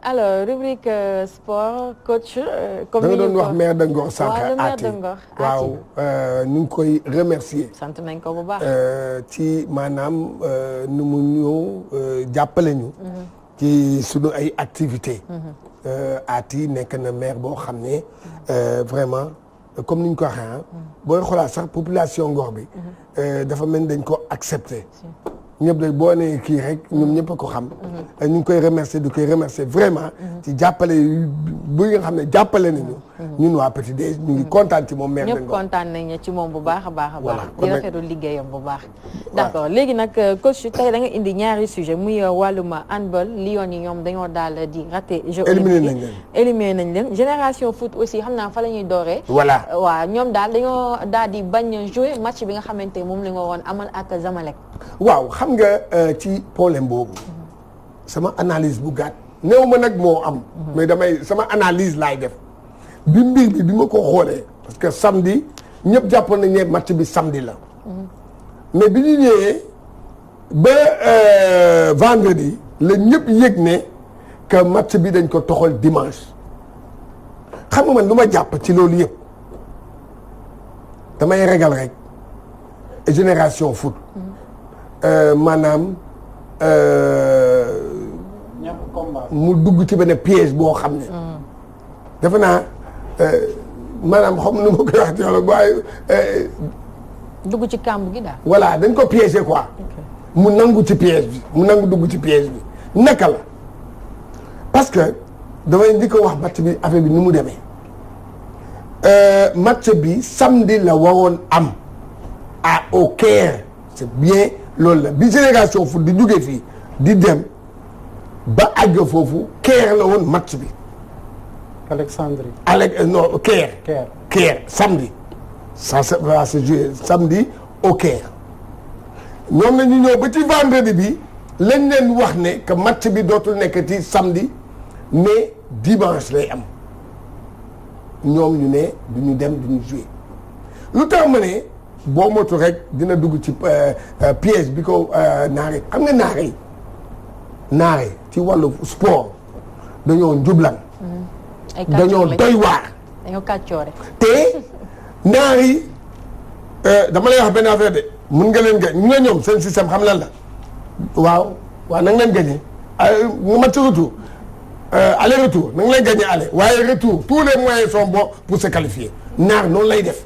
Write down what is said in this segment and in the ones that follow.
alors rubrique sport coach. comme ni nga doon wax maire de Ngor sànq. waaw ñu ngi koy remercier. sant nañ ko bu baax. ci maanaam nu mu ñëw jàppale ñu. ci sunu ay activités. Aty nekk na maire boo xam ne vraiment comme ni ñu ko waxee booy xoolaat sax population Ngor bi. dafa mel dañ ko accepté. ñëpp de boo nee kii rek ñoom ñëpp a ko xam. ñu ngi koy remercier di koy remercier vraiment. ci jàppale bu nga xam ne jàppale nañu. ñun waa Petit Déj ñu ngi kontaan ci moom. maire de Ngor ñëpp kontaan nañu ci moom bu baax a baax a baax. kon di rafetlu liggéeyam bu baax. d'accord léegi nag coach tey da nga indi ñaari sujet muy wàllum handball Lions yi ñoom dañoo daal di raté. jeux olympiques éliminé nañ leen génération foot aussi xam naa fa la ñuy dooree. voilà waaw ñoom daal dañoo daal di bañ jouer match bi nga xamante moom la nga woon amal ak Zamalek. waaw xam nga ci problème boobu sama analyse bu gàtt néew ma nag moo am mais damay sama analyse laay def bi mbir bi ma ko xoolee parce que samedi ñëpp jàppoon nañ ne match bi samedi la mais bi ñu ñëwee ba vendredi la ñëpp yëg ne que match bi dañ ko toxal dimanche xam nga man lu ma jàpp ci loolu yëpp damay ragal rek génération foot maanaam mu dugg ci benn piège boo xam ne defe naa maanaam xam nu ma koy wax ci wàllu waaye dugg ci kàmb gi daal. voilà dañ ko piégé quoi. mu nangu ci piège bi mu nangu dugg ci piège bi naka la parce que damay di ko wax match bi affaire bi ni mu demee match bi samedi la waroon am au Caire c'est bien loolu la bi génération foot di jógee fii di dem ba àgg foofu Caire la woon match bi. Alexandrie. non Caire. Caire samedi. ça va se jouer samedi au Caire. ñoom la ñu ñëw ba ci vendredi bi lañ leen wax ne que match bi dootul nekkati samedi mais dimanche lay am ñoom ñu ne du ñu dem du ñu jouer lu tax ma ne boo motu rek dina dugg ci piège bi ko naare xam nga naare ci wàllu sport dañoo njublan dañoo doy waar dañoo kàccoore te naari dama lay wax benn affaire de mun nga leen gañ ñu ne ñoom seen système xam lan la waaw na nga leen gagné nga match retour aller retour na nga leen gagné aller waaye retour tous les moyens sont bons pour se qualifier naar noonu lay def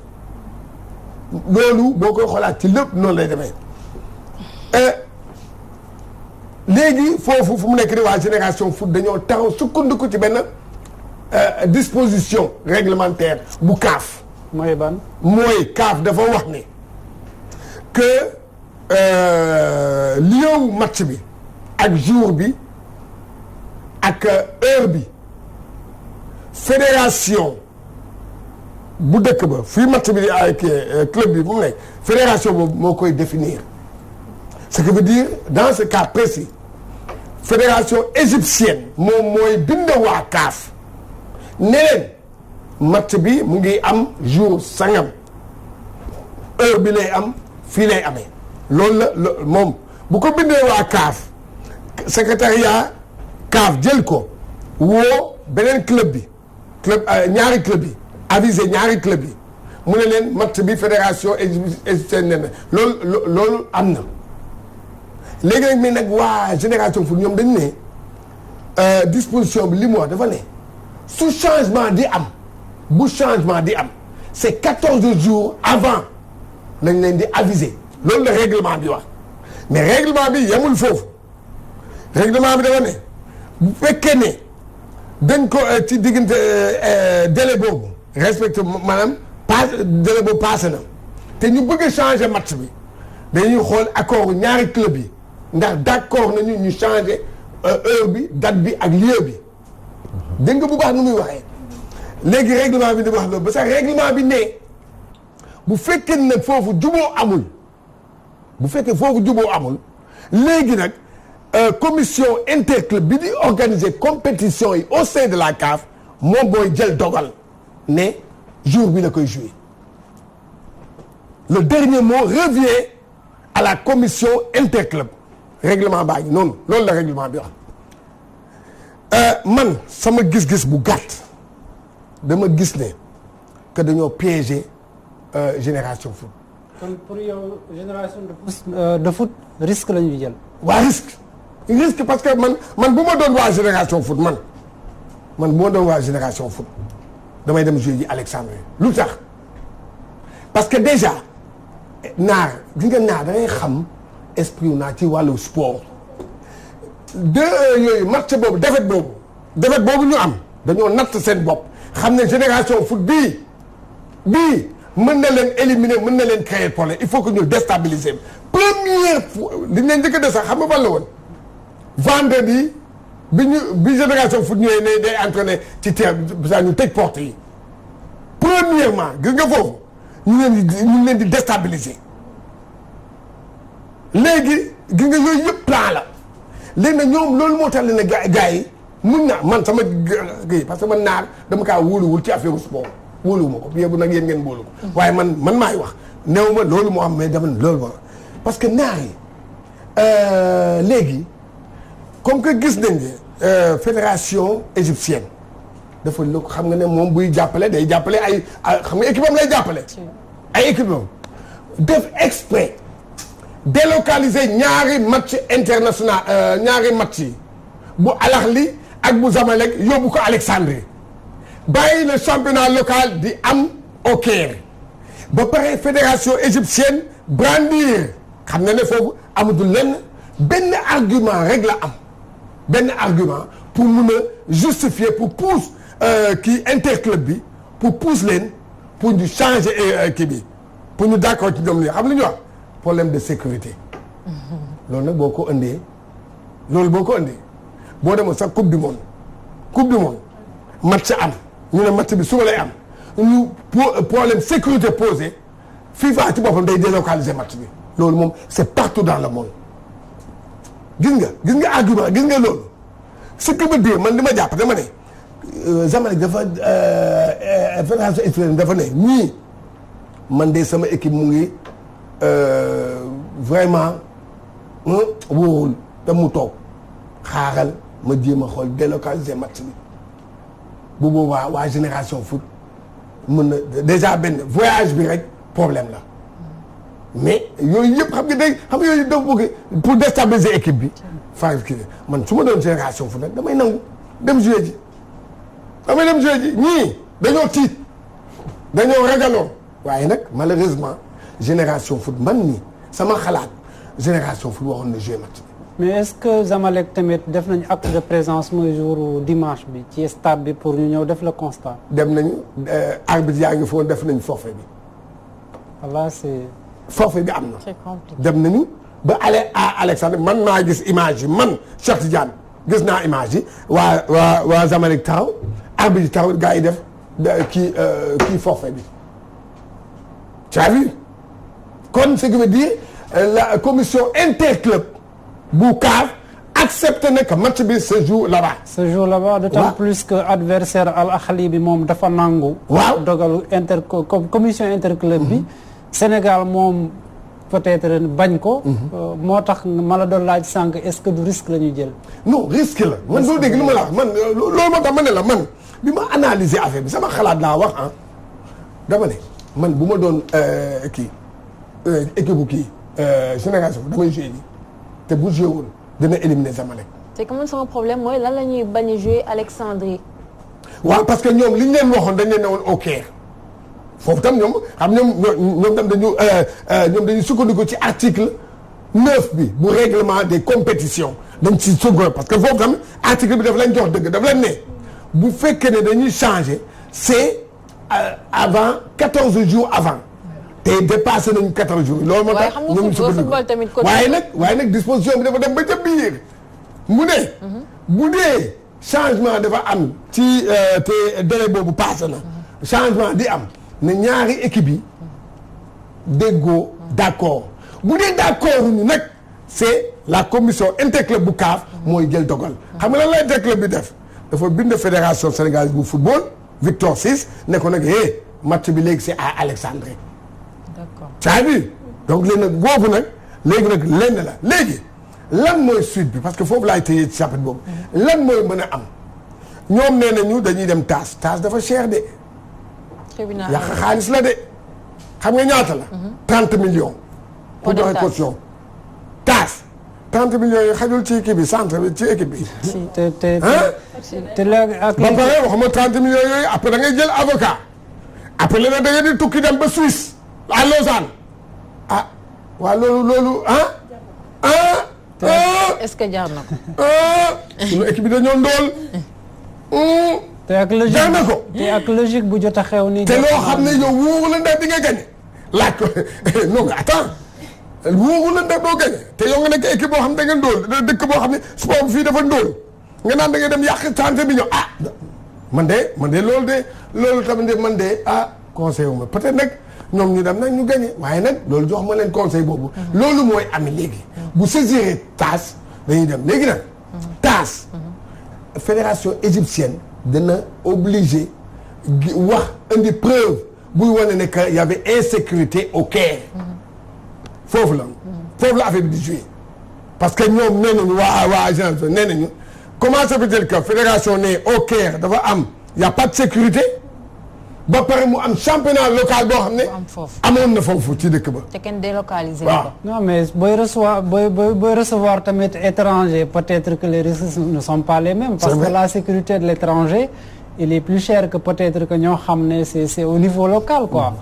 loolu boo koy xoolaat ci lépp noonu lay demee léegi foofu fu mu nekk ni waa génération foot dañoo taxaw sukkandiku ci benn disposition réglementaire bu CAF. mooy ban. mooy CAF dafa wax ne que lieu match bi ak jour bi ak heure bi fédération bu dëkk ba fii match bi di ay club bi bu mu nekk fédération boobu moo koy définir ce qui veut dire dans ce cas précis fédération égyptienne moom mooy bind waa CAF ne leen match bi mu ngi am jour sangam heure bi lay am fii lay amee loolu la moom bu ko bindee waa CAF secrétariat CAF jël ko woo beneen club bi ñaari club yi avisé ñaari club yi mu ne leen match bi fédération égyptienne ne na loolu am na léegi nag mais nag waa génération foot ñoom dañu ne disposition bi li mu wax dafa ne su changement di am bu changement di am c'est 14 jours avant lañ leen di aviser loolu la règlement bi wax mais règlement bi yemul foofu règlement bi dafa ne bu fekkee ne dañ ko ci diggante délai boobu respecté maanaam délai boobu passé na te ñu bëgg a changer match bi dañuy xool accord ñaari club yi ndax d'accord nañu ñu changer heure bi date bi ak lieu bi dégg nga bu baax nu muy waxee léegi règlement bi di wax loolu ba sax règlement bi ne bu fekkee nag foofu juboo amul bu fekkee foofu juboo amul léegi nag commission interclub bi di organiser compétition yi au sein de la CAF moom booy jël dogal ne jour bi la koy jouer le dernier mot revient à la commission interclub règlement baa ngi noonu loolu la règlement bi wax man sama gis-gis bu gàtt dama gis ne que dañoo piéger génération foot. kon pour yow génération de foot risque la ñuy jël. waa risque parce que man bu ma doon waa génération foot man bu ma doon waa génération foot damay dem jouer ji Alexandrie lu tax parce que déjà naar di nga naar da ngay xam esprit wu naa ci wàllu sport yooyu match boobu défaite boobu ñu am dañoo natt seen bopp xam ne génération foot bii mën na leen éliminer mën na leen créer problème il faut que ñu déstabiliser première fois li ñu leen njëkk a des sax xam nga fan la woon vendredi bi génération foot ñëwee ne day entraîné ci terre bi saa ñu tëj porte yi premièrement gis nga foofu ñu leen di déstabiliser léegi gis nga yooyu yëpp plan la léegi nag ñoom loolu moo tax leen ne gars yi mun na man sama kii parce que man naar dama kaa wóoluwul ci affaire sport wóoluwuma ko yéen nag yéen ngeen wóolu ko waaye man maay wax néew ma loolu moo am mais dama loolu moo parce que naar yi léegi comme que gis nañ ne fédération égyptienne dafa lëkk xam nga ne moom buy jàppale day jàppale ay xam nga équipe am lay jàppale. ay équipe am def exprès délocaliser ñaari match international ñaari match yi bu Al Ahly ak bu Zamalek yóbbu ko Alexandrie bàyyi le championnat local di am au Caire ba pare fédération égyptienne brandir xam nga ne foofu amatul lenn benn argument rek la am benn argument pour mun a justifier pour pousse kii interclub bi pour pousse leen pour ñu changer kii bi pour ñu d'accord ci ñoom li xam lu ñu wax problème de sécurité loolu nag boo ko indee boo demoon sax coupe du monde match am ñu ne match bi suba lay am ñu problème sécurité posé FIFA ci boppam day délocaliser match bi loolu moom c'est partout dans le monde gis nga argument gis nga loolu ce qui veut dire man li ma jàpp dama ne Zamalek dafa fédération israélienne dafa ne ñii man de sama équipe mu ngi vraiment wóorul te mu toog xaaral ma jéem a xool délocaliser match bi bu boobaa waa génération foot mën na déjà benn voyage bi rek problème la mais yooyu yëpp xam nga yooyu dafa bëgg pour déstabiliser équipe bi man su ma doon génération foot nag damay nangu dem jouer ji ñii dañoo tiit dañoo ragaloo waaye nag malheureusement génération foot man nii sama xalaat génération foot waxoon na jouer match bi. mais est-ce que Zamalek tamit def nañu acte de présence mooy jour dimanche bi ci stade bi pour ñu ñëw def le constat. dem nañu arbitre yaa ngi foon def nañu forfait bi. voilà c'est. forfait bi am na. c'est compliqué. dem nañu ba aller à Alexandre man maa gis image yi man Cheikh Tidiane gis naa image yi waa Zamalek taxaw arbitre taxaw gars yi def kii forfait bi. tu as vu kon ce qui veut dire la commission interclub bu CAF accepté na que match bi se joue là-bas. d'autant plus que adversaire Al Ahly bi moom dafa nangu. waaw dogalu commission interclub bi. Sénégal moom peut-être bañ ko. moo tax ma la doon laaj sànq est-ce que du risque la ñuy jël. non risque la man doo dégg li ma la wax man loolu moo tax ma ne la man bi ma analyser affaire bi sama xalaat laa wax dama ne man bu ma doon équipe bu génération damay jouer nii te bu joué woon dana éliminer Zamalek. c'est que man sama problème mooy lan la ñuy bañ a jouer Alexandrie. waaw parce que ñoom li ñu leen waxoon dañ leen ne woon au Caire foofu tam ñoom tam dañu sukkandiku ci article 9 bi bu règlement des compétitions dañ ci sukkandiku parce que foofu tam article bi daf leen jox dëgg daf leen ne bu fekkee ne dañuy changer c'est avant 14 jours avant te dépassé nañu 14 jours loolu moo tax ñoom ñu sukkandiku waaye nag disposition bi dafa dem ba ca biir mu ne bu dee changement dafa am ci te délai boobu passé na changement di am ne ñaari équipe yi déggoo d'accord bu dee d'accord ñu nag c'est la commission interclub bu CAF mooy jël dogal xam nga lan la interclub bi def dafa bind fédération sénégalaise bu football Victor Ciss ne ko nag match bi léegi c'est à Alexandrie. D'accord. ça vu donc léegi nag boobu nag léegi nag lenn la léegi lan mooy suite bi parce que foofu laay téye ci chapitre boobu lan mooy mën a am ñoom nee nañu dañuy dem taas dafa cher de. tribunal yàq xaalis la de xam nga ñaata la. 30 millions. pour joxe caution taas 30 millions yi xajul ci équipe bi centre bi ci équipe bi. te léegi ak ba pare waxuma 30 millions yooyu après da ngay jël avocat après léegi da ngay di tukki dem ba Suisse à Lausanne ah waa loolu est-ce que jaar na ko. sunu équipe bi dañoo ndóol. te ak logique jaar na ko. te ak logique bu jot a xew nii. te loo xam ne yow wóoru la ndax di nga gagné laaj ko non attends wóoru la ndax doo gagné te yow nga nekk équipe boo xam ne da nga ndóol dëkk boo xam ne sport fii dafa ndóol nga naan da ngay dem yàq 30 millions man de loolu tamit man de conseil wu ma peut-être nag ñoom ñu dem nag ñu gagné waaye nag loolu jox ma leen conseil boobu. loolu mooy ami léegi. bu saisir TAS dañuy dem léegi nag. TAS. fédération égyptienne dana obligé wax indi preuve buy wane ne que y avait insécurité au Caire. foofu la affaire bi di jouer parce que ñoom nee nañu waa agence nee nañu comment ça veut dire que fédération ne au Caire dafa am y a pas de sécurité ba pare mu am championnat local boo xam ne. amoon na foofu ci dëkk ba. te kenn délocalisé waaw. non mais booy recevoir tamit étranger peut-être que les risques ne sont pas les mêmes. parce que la sécurité de l'étranger il est plus cher que peut-être que ñoo xam ne c'est au niveau local quoi.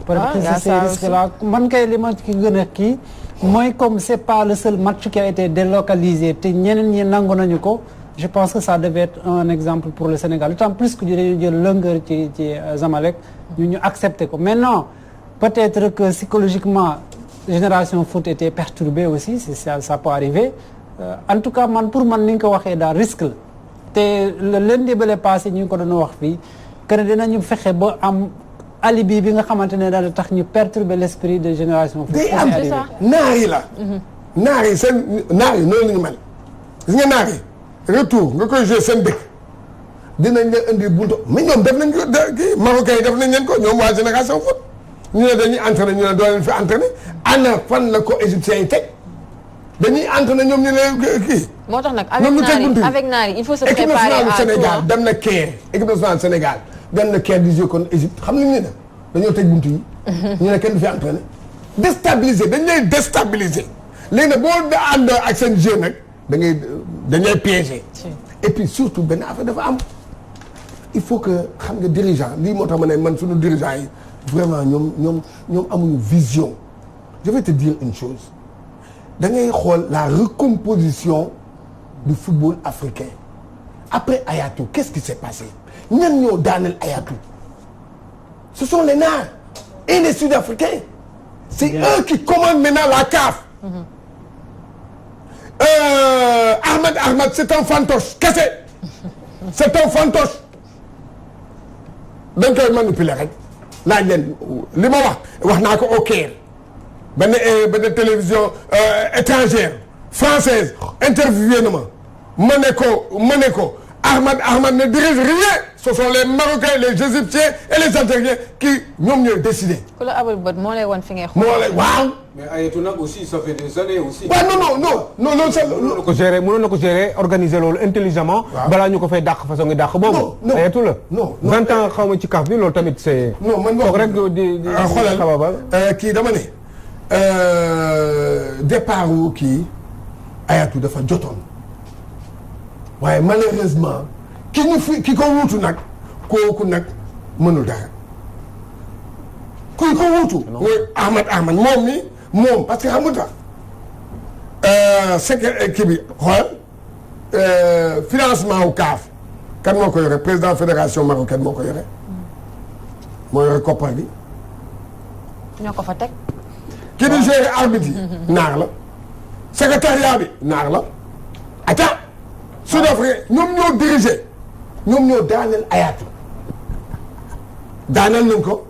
peut-être que ces risques-là man kay li ma ki gën a kii mooy comme c'est pas le seul match qui a été délocalisé te ñeneen ñi nangu nañu ko. je pense que ça devait être un exemple pour le Sénégal d'autant plus que dañu jël longueur ci Zamalek ñu accepté ko maintenant peut-être que psychologiquement Génération Foot était perturbée aussi ça peut arriver en tout cas pour man ni nga ko waxee daal risque la te le lundi ba le passé ñu ngi ko doon wax fii que ne dinañu fexe ba am alibi bi nga xamante ne daal tax ñu perturber l'esprit de Génération Foot. day am naar yi la. naar yi noonu la ñu mel gis nga naar yi retour nga koy jouer seen dëkk dinañ la indi buntu mais ñoom def nañ ko kii Marocains yi def nañ leen ko ñoom waa Génération Foot ñu ne dañuy entraîner ñu ne doo leen fi entraîner ana fan la ko égyptiens yi teg dañuy entraîner ñoom ñu ne kii. moo tax nag avec naar yi il faut se préparer équipe nationale à Sénégal dem na Caire équipe nationale Sénégal dem na Caire di jouer kon Égypte xam nga ñu ne dañoo tëj buntu yi. ñu ne kenn du fi entraîner déstabiliser dañ lay déstabiliser léegi nag boo ànd ak seen jeu nag. dañuy piéger. et puis surtout benn affaire dafa am il faut que xam nga dirigeant lii moo tax ma ne man suñu dirigeant yi vraiment ñoom amuñu vision. je vais te dire une chose da ngay xool la recomposition du football africain après Ayatou qu'est-ce qui s'est passé ñan ñoo daaneel Ayatou ce sont les Naar et les Sud-Africains. c'est eux qui commandent maintenant la CAF. Ahmed c'est un fantoche kese c'est un fantoche dañ koy manipuler rek laaj leen li ma wax naa ko au Caire benn télévision étrangère française interviewé na ma ne ko Ahmed ne dirige rien ce sont les Marocains les Égyptiens et les Algériens qui ñoom ñooy décider. ku la abal bët moo lay wan fi ngay xool. moo lay waaw. mais Ayatou nag aussi ça fait des années aussi. waaw non loolu sax. mënoon na ko gérer organiser loolu intelligemment. balaa ñu ko fay dàq façon ngi dàq boobu. non Ayatou la. non 20 ans xaw ma ci CAF bi loolu tamit c'est. non man foog rek di xoolal kii dama ne départ wu kii Ayatou dafa jotoon waaye malheureusement ki ko wuutu nag kooku nag mënul dara kuy ko wuutu. mooy Ahmed moom parce que xam nga tax kii bi xool financement wu CAF kan moo ko yore président fédération marocaine moo ko yore moo yore koppar bi. ñoo ko fa teg. ki di gérer arbitre yi naar la secrétariat bi naar la ata Sud-Afrique ñoom ñoo diriger ñoom ñoo daaneel Ayatou daaneel nañ ko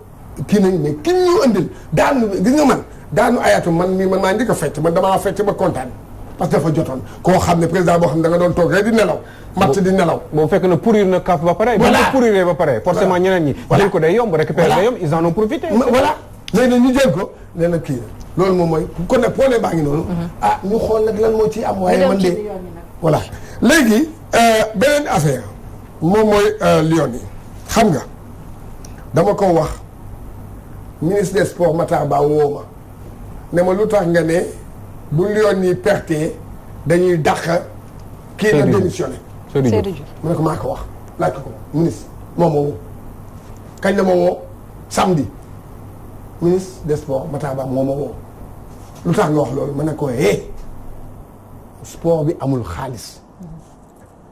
kii nañ mais ki ñu andil daanu gis nga daanu Ayatou man maa njëkk a fecc man damaa fecc ba kontaan parce que dafa jotoon koo xam ne président boo xam ne da nga doon toog rek di nelaw match di nelaw boo fekk na pourrir na CAF ba pare voilà pourrir ba pare forcément ñeneen ñi jël ko day yomb récupérer day yomb ils en ont profité voilà léegi nag ñu jël ko nee na kii la loolu moom mooy kon nag problème baa ngi noonu ñu xool nag lan moo ci am waaye man de voilà léegi beneen affaire moom mooy Lions yi xam nga dama ko wax ministre des sports Matar Ba woo ma ne ma lu tax nga ne bu Lions yi perte dañuy dàq kii na démissionné Seydou Diouf mu ne ko maa ko wax laaj ko ministre moom moo woo kañ la ma woo samedi ministre des sports Matar Ba moo ma woo lu tax nga wax loolu ma ne ko sport bi amul xaalis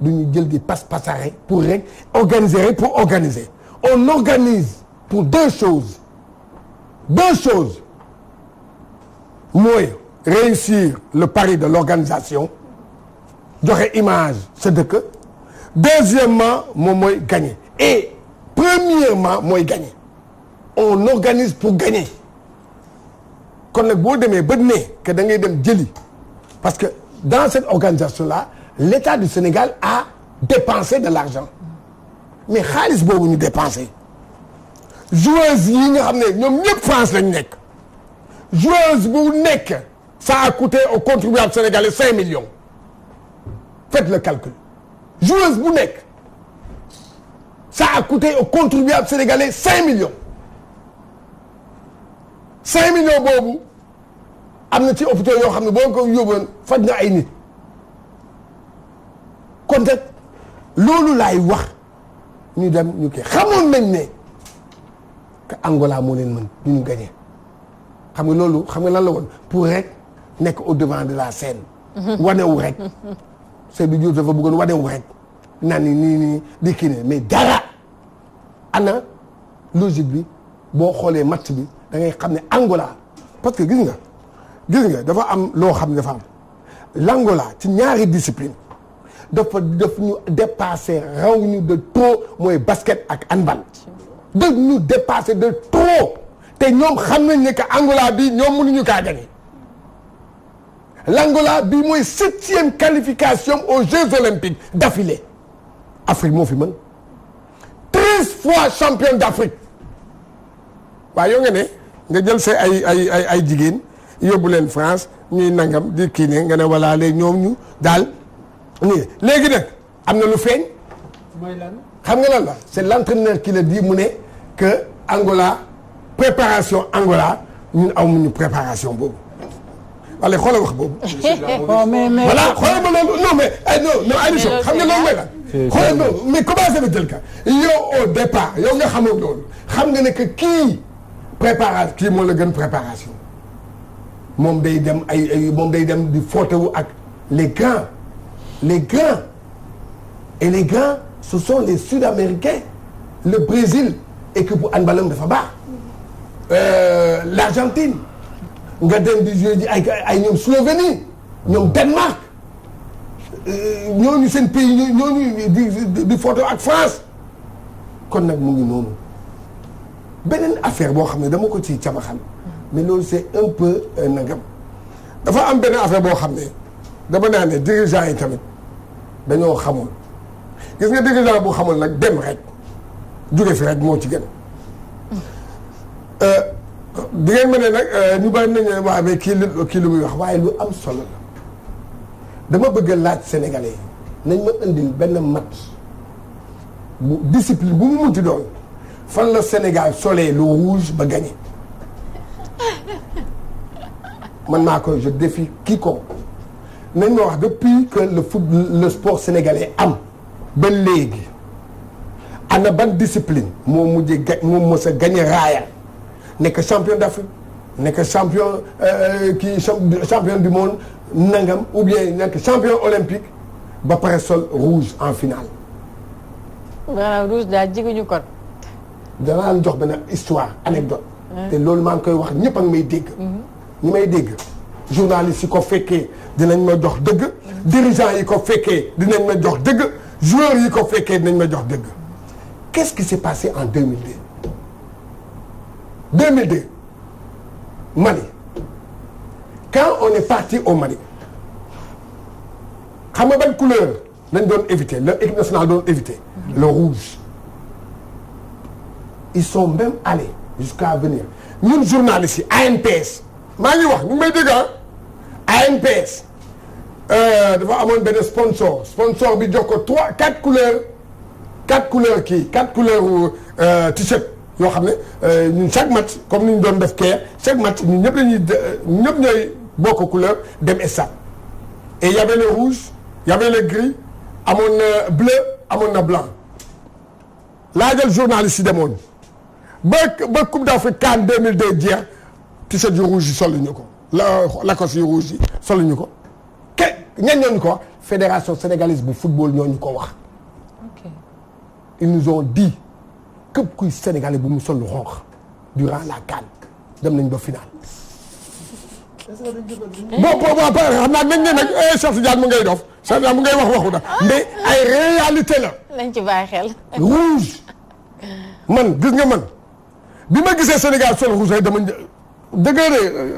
du ñu jël di pasare pour rek organiser pour organiser on organise pour deux choses mooy réussir le pari de l'organisation joxe image sa dëkk deuxièmement moom mooy gagner et premièrement mooy gagner on organise pour gagner kon nag boo demee ba ne que da ngay dem jëli parce que dans cette organisation-là l'État du Sénégal a dépensé de l'argent mais xaalis boobu ñu dépensé joueuses yi nga xam ne ñoom ñëpp France lañ nekk joueuse bu nekk ça a coûté au contribuable sénégalais 5 millions faites le calcul joueuse bu nekk ça a coûté au contribuable sénégalais 5 millions 5 millions boobu am na ci hôpitaux yoo xam ne boo ko yóbboon faj na ay nit kon nag loolu laay wax ñu dem ñu kii xamoon nañ ne que Angola moo leen mën du ñu gagné xam nga loolu xam nga lan la woon pour rek nekk au devant de la scène. wanewu rek Seydou Diouf dafa bëggoon wanewu rek naan nii di kii ne mais dara ana logique bi boo xoolee match bi da ngay xam ne Angola parce que gis nga dafa am loo xam ne dafa am l'Angola ci ñaari discipline daf ñu dépassé raw ñu de trop mooy basket ak handball daf ñu dépassé de trop te ñoom xam nañ ne que Angola bi ñoom mënuñu kaa gagné l'Angola bi mooy 7e qualification aux Jeux olympiques d'affilée Afrique moo fi mën 13 fois champion d'Afrique waaye yow nga ne nga jël say ay jigéen yóbbu leen France ñuy nangam di kii ne nga ne voilà léegi ñoom ñu daal nii léegi nag am na lu feeñ. mooy lan xam nga lan la c'est l'entraîneur qui le dit mu ne que Angola préparation Angola ñun amuñu préparation boobu wala xoolal wax boobu. mais voilà xoolal ma loolu non mais non Aliou xam nga loolu mooy lan. xoolal ma mais comment ça veut dire que yow au départ yow nga xamoon loolu xam nga ne que kii préparation kii moo la gën préparation moom day dem moom day dem di photo ak les grands et les grands ce sont les Sud-Américains le Brésil équipe bu handballam dafa baax l'Argentine nga dem di jouer ji ay ñoom Slovénie ñoom Danemark ñooñu seen pays ñooñu di photo ak France kon nag mu ngi noonu beneen affaire boo xam ne dama ko ci cabaxal mais loolu c'est un peu nagam dafa am beneen affaire boo xam ne dama naa ne dirigeants yi tamit dañoo xamul gis nga dirigeant bu xamul nag dem rek jóge fi rek moo ci gën di ngeen ma ne nag ñu bari nañu ne waaye mais kii lu muy wax waaye lu am solo la dama bëgg a laaj sénégalais yi nañ ma indil benn match bu discipline bu mu munti doon fan la Sénégal solee lu rouge ba gagné man maa ko je défie quiconque nañ ma wax depuis que le sport sénégalais am ba léegi ana ban discipline moo mujjee moom mos a gagné raaya nekk champion d'Afrique nekk champion champion du monde nangam ou bien nekk champion olympique ba pare sol rouge en finale. maanaam rouge daal jiguñu kon. danaa la jox benn histoire anecdote te loolu maa ngi koy wax ñëpp a ngi may dégg. ñi may dégg journalistes yi ko fekkee dinañ ma jox dëgg. dirigeants yi ko fekkee dinañ ma jox dëgg. joueurs yi ko fekkee dinañ ma jox dëgg. qu'est-ce qui s'est passé en 2002 Mali quand on est parti au Mali xam nga ban couleur lañ doon éviter l'équipe nationale doon éviter le rouge. ils sont même allés jusqu'à venir ñun journalistes yi ANPS maa ngi wax ñu ngi may dégg ANPS dafa amoon benn sponsor bi jox ko 4 couleurs 4 couleurs t-shirt yoo xam ne ñun chaque match comme ni ñu doon def keer chaque match ñun ñëpp ñooy bokk couleur dem stade et y avait le rouge y avait le gris amoon na bleu amoon na blanc laajal journaliste yi demoon ba Coupe d'Afrique CAN 2002 jeex t-shirt yu rouge yi soluñu ko Lacoste yu rouge yi soluñu ko ñan ñooñu ko wax fédération sénégalaise bu football ñooñu ko wax. ok ils nous ont dit képp kuy sénégalais bu mu sol lu xonq durant la CAN dem nañ ba final. bon xam naa nañ ne nag Cheikh Tidiane mu ngay dof Cheikh Tidiane mu ngay wax waxu da mais ay réalité la. lañ ci bàyyi xel. rouge man gis nga man bi ma gisee Sénégal sol rouge rek dama dëgg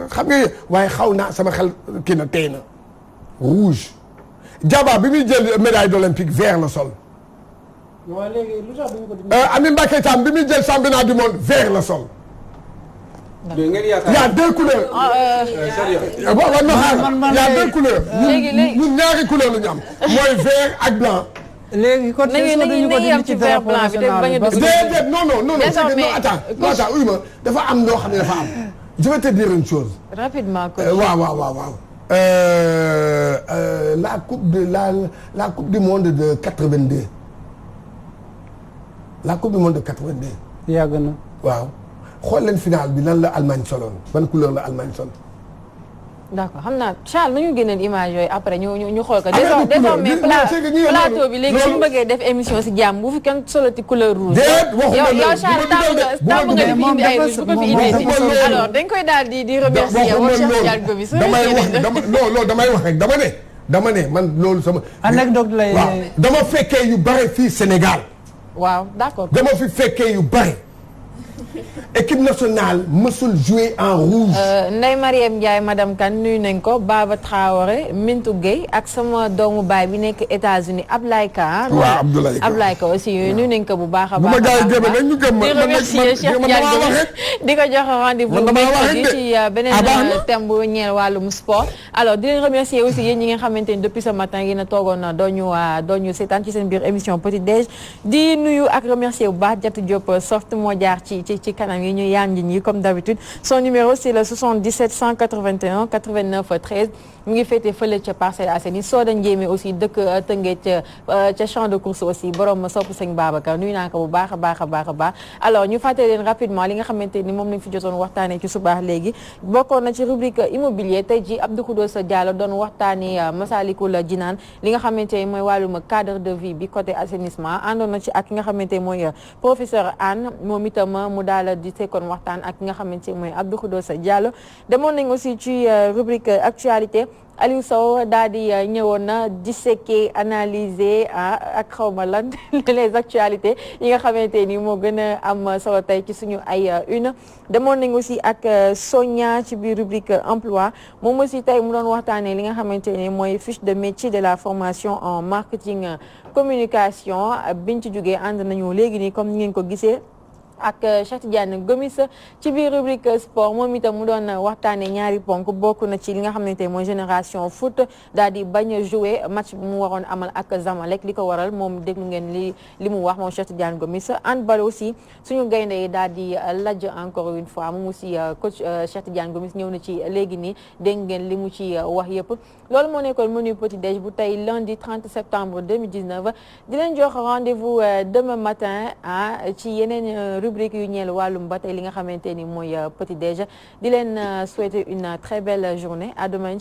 xam nga waaye xaw naa sama xel kii na tey na rouge. Diaba bi muy jël médaille d'olympique vert la sol. waaw léegi lu tax duñ ko. Ami Mbacké Thiam bi muy jël championnat du monde vert la sol. mais ngeen yaakaar y a 2 couleurs. y a 2 couleurs. ñun ñaari couleurs la ñu am mooy vert ak blanc. léegi kon nañu yem ci vert blanc bi te bañ a dugg. déedéet non attends uy ma dafa am loo xam ne dafa am. je vais te dire une chose. rapidement waaw. La coupe du monde de 82. La coupe du monde de 82. yàgg na. waaw xool leen final bi lan la Allemagne soloon ban couleur la Allemagne sol. d'accord xam naa Charles nañu génneel image yooyu après ñu xool ko. désormais plateau bi léegi suñu bëggee def émission si jàmm bu fi kenn soloti couleur rouge. yow Charles tàmm nga di fi indi ay rouge bu ko fi indi alors dañ koy daal di remercier yow Cheikh Tidiane Gomis. damay wax rek dama ne man loolu sama. anecdote lay dama fekkee yu bare fii Sénégal. waaw d'accord. dama fi fekkee yu bare. équipe nationale mësul jouer en rouge. Ndeye Mariam Ndiaye madame Kane nuyu nañ ko Baba Traoré Mintou Gueye ak sama doomu baay bi nekk États-Unis Ablaye Ka. waaw Ablaye Ka aussi nuyu nañ ko bu baax a baax. bu ma jaay gëm nag ñu gëm ma di remercier Cheikh Tidiane Gomis di ko jox rendez-vous mercredi ci beneen thème bu ñeel wàllum sport. alors di leen remercier aussi yéen ñi nga xamante ni depuis ce matin yéen a toogoon doo ñu seetaan ci seen biir émission Petit Déj di nuyu ak remercier bu baax Diatou Diop soft moo jaar ci kanam yi ñu yaan ñi comme d'habitude son numéro c'est le 77 181 89 13 mu ngi féete fële ca Parcelles Assainies Soda Ndiémé aussi dëkk Tëngéej ca champ de course aussi borom sopp sëñ Babacar nuyu naa ko bu baax a baax alors ñu fàttali leen rapidement li nga xamante ni moom lañ fi jotoon waxtaanee ci subaax léegi bokkoon na ci rubrique immobilier tey ji Abdou Khoudoss Diallo doon waxtaanee Massalikul Jinaan li nga xamante ni mooy wàllum cadre de vie bi côté assainissement àndoon na ci ak ki nga xamante ni mooy professeur Anne moom itam mu daal di sekkoon waxtaan ak ki nga xamante ni mooy Abdou Khoudoss Diallo demoon nañ aussi ci rubrique actualité Aliou Sow daal di ñëwoon na disséquer analyser ak xawma lan les actualités yi nga xamante ni moo gën a am solo tey ci suñu ay une demoon nañ aussi ak Sonia ci biir rubrique emploi moom aussi tey mu doon waxtaanee li nga xamante ni mooy fiche de métier de la formation en marketing communication biñ ci jógee ànd nañu léegi nii comme ni ngeen ko gisee ak Cheikh Tidiane Gomis ci biir rubrique sport moom itam mu doon waxtaanee ñaari ponk bokk na ci li nga xamante ne mooy génération foot daal di bañ a jouer match bi mu waroon amal ak Zamalek li ko waral moom déglu ngeen li mu wax moom Cheikh Tidiane Gomis handball aussi suñu gaynde yi daal di lajj encore une fois moom aussi coach Cheikh Tidiane Gomis ñëw na ci léegi nii dégg ngeen li mu ci wax yëpp loolu moo nekkoon menu petit déj bu tey lundi 30 septembre 2019 di leen jox rendez-vous demain matin ci yeneen rubrique yu ñeel wàllum ba tey li nga xamante ni mooy petit déj di leen souhaiter une très belle journée à demain.